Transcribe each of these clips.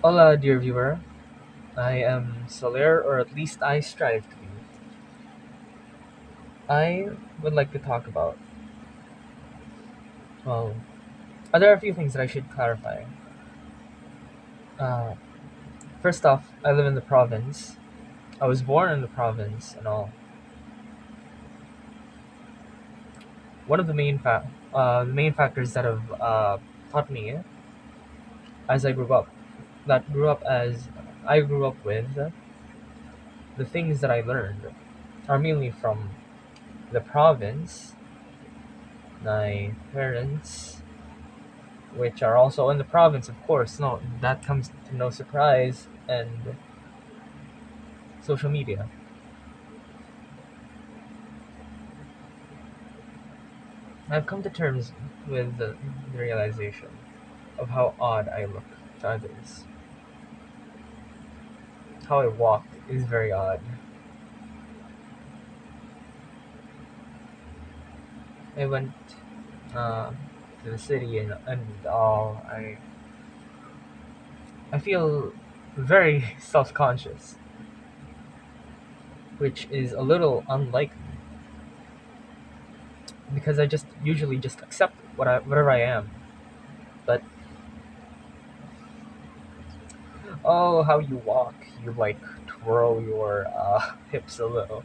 Hola, dear viewer. I am Soler, or at least I strive to be. I would like to talk about, well, there are a few things that I should clarify. Uh, First off, I live in the province. I was born in the province and all. One of the main factors that have taught me as I grew up, that grew up as I grew up with, the things that I learned are mainly from the province, my parents, which are also in the province, of course. No, that comes to no surprise, and social media. I've come to terms with the realization of how odd I look to others. How I walk is very odd. I went uh, to the city and all. I feel very self conscious, which is a little unlike me because I just usually just accept whatever I am. But oh, how you walk. You like twirl your hips a little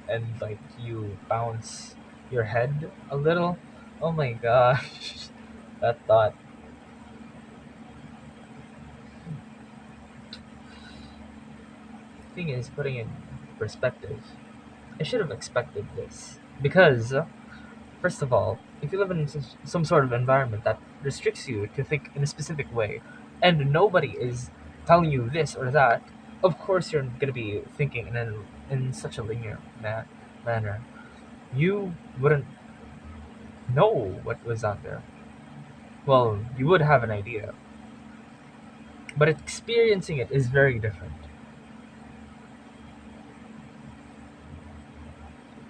and like you bounce your head a little. Oh my gosh. That thought. Thing is, putting in perspective, I should have expected this. Because, first of all, if you live in some sort of environment that restricts you to think in a specific way, and nobody is telling you this or that, of course you're going to be thinking in such a linear manner. You wouldn't know what was out there. Well, you would have an idea, but experiencing it is very different.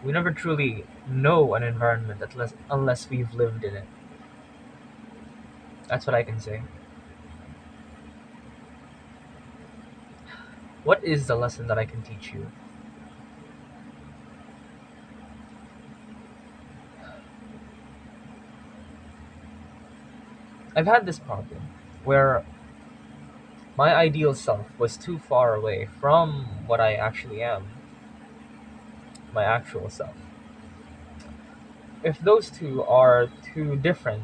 We never truly know an environment unless we've lived in it. That's what I can say. What is the lesson that I can teach you? I've had this problem where my ideal self was too far away from what I actually am, my actual self. If those two are too different,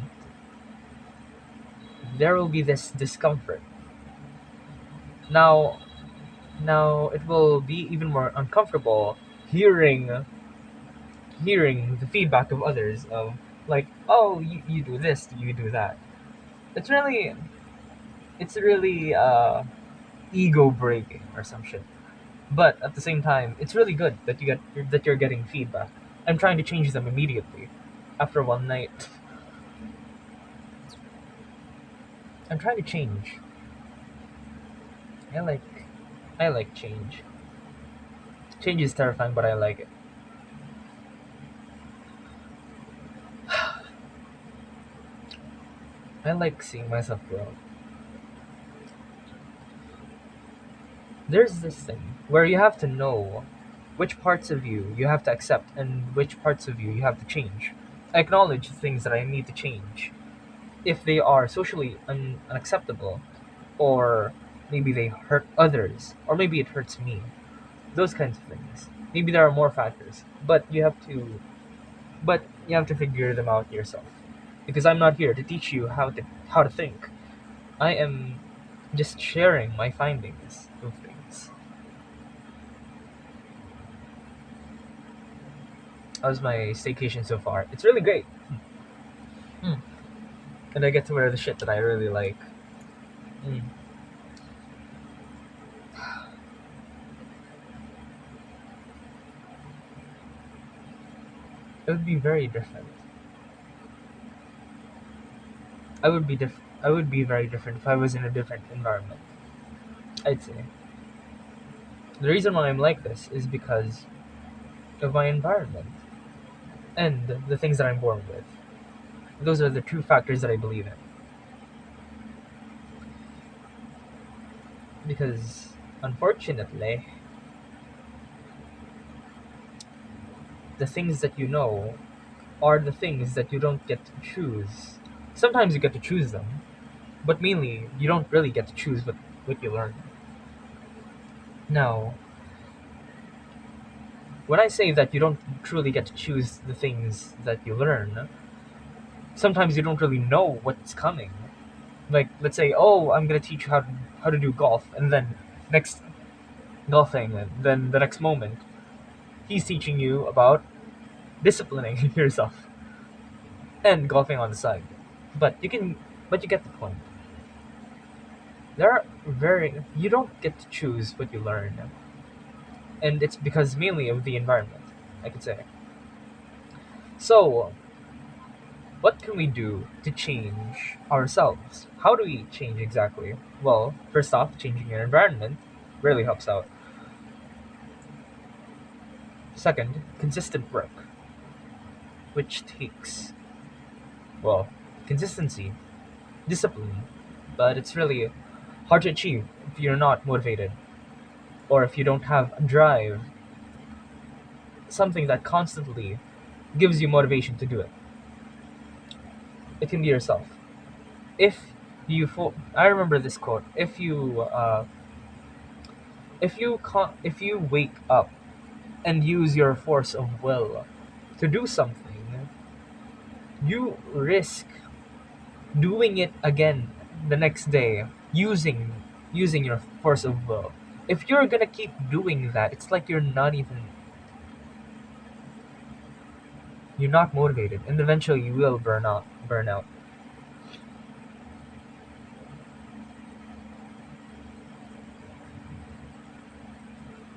there will be this discomfort. Now, now it will be even more uncomfortable hearing the feedback of others of like, oh, you do this, you do that. It's really it's really ego breaking or some shit. But at the same time, it's really good that you're getting feedback. I'm trying to change them immediately after one night. I'm trying to change. I like I like change. Change is terrifying, but I like it. I like seeing myself grow. There's this thing where you have to know which parts of you have to accept and which parts of you have to change. I acknowledge things that I need to change if they are socially unacceptable, or maybe they hurt others, or maybe it hurts me. Those kinds of things. Maybe there are more factors, but you have to figure them out yourself. Because I'm not here to teach you how to think. I am just sharing my findings of things. How's my staycation so far? It's really great. Mm. And I get to wear the shit that I really like. Mm. It would be very different. I would be very different if I was in a different environment. I'd say. The reason why I'm like this is because of my environment and the things that I'm born with. Those are the two factors that I believe in. Because, unfortunately, the things that you know are the things that you don't get to choose. Sometimes you get to choose them, but mainly you don't really get to choose what you learn. Now, when I say that you don't truly get to choose the things that you learn, sometimes you don't really know what's coming. Like, let's say, oh, I'm gonna teach you how to do golf, and then next golfing, and then the next moment, he's teaching you about disciplining yourself and golfing on the side. But you can, but you get the point. There are very you don't get to choose what you learn, and it's because mainly of the environment, I could say. So, what can we do to change ourselves? How do we change exactly? Well, first off, changing your environment really helps out. Second, consistent work, which takes, well, consistency, discipline, but it's really hard to achieve if you're not motivated or if you don't have a drive, something that constantly gives you motivation to do it. It can be yourself. If I remember this quote: if you wake up and use your force of will to do something, you risk doing it again the next day using your force of will. If you're gonna keep doing that, it's like you're not motivated, and eventually you will burn out.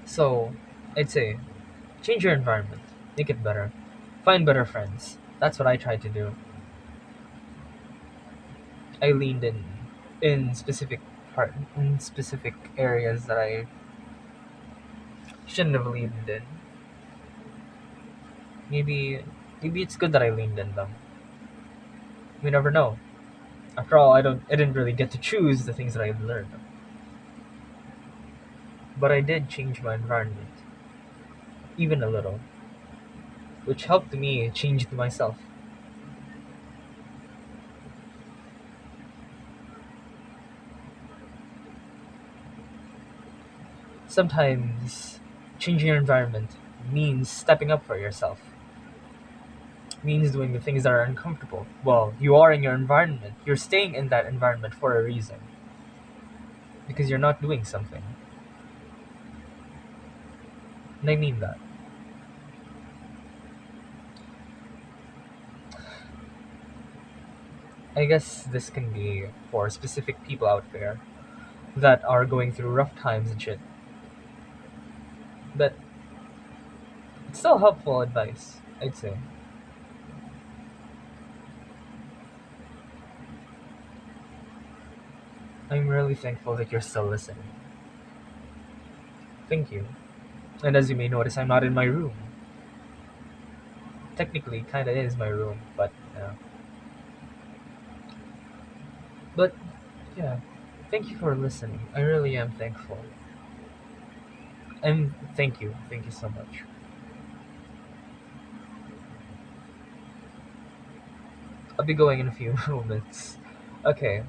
So I'd say change your environment, make it better, find better friends. That's what I tried to do. I leaned in specific areas that I shouldn't have leaned in. Maybe maybe it's good that I leaned in them. We never know. After all, I didn't really get to choose the things that I learned, but I did change my environment, even a little, which helped me change myself. Sometimes changing your environment means stepping up for yourself, means doing the things that are uncomfortable. Well, you are in your environment. You're staying in that environment for a reason, because you're not doing something. And I mean that. I guess this can be for specific people out there that are going through rough times and shit. But it's still helpful advice, I'd say. I'm really thankful that you're still listening. Thank you. And as you may notice, I'm not in my room. Technically, kinda is my room, but but yeah. Thank you for listening. I really am thankful. And thank you so much. I'll be going in a few moments. Okay.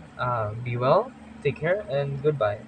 Be well. Take care and goodbye.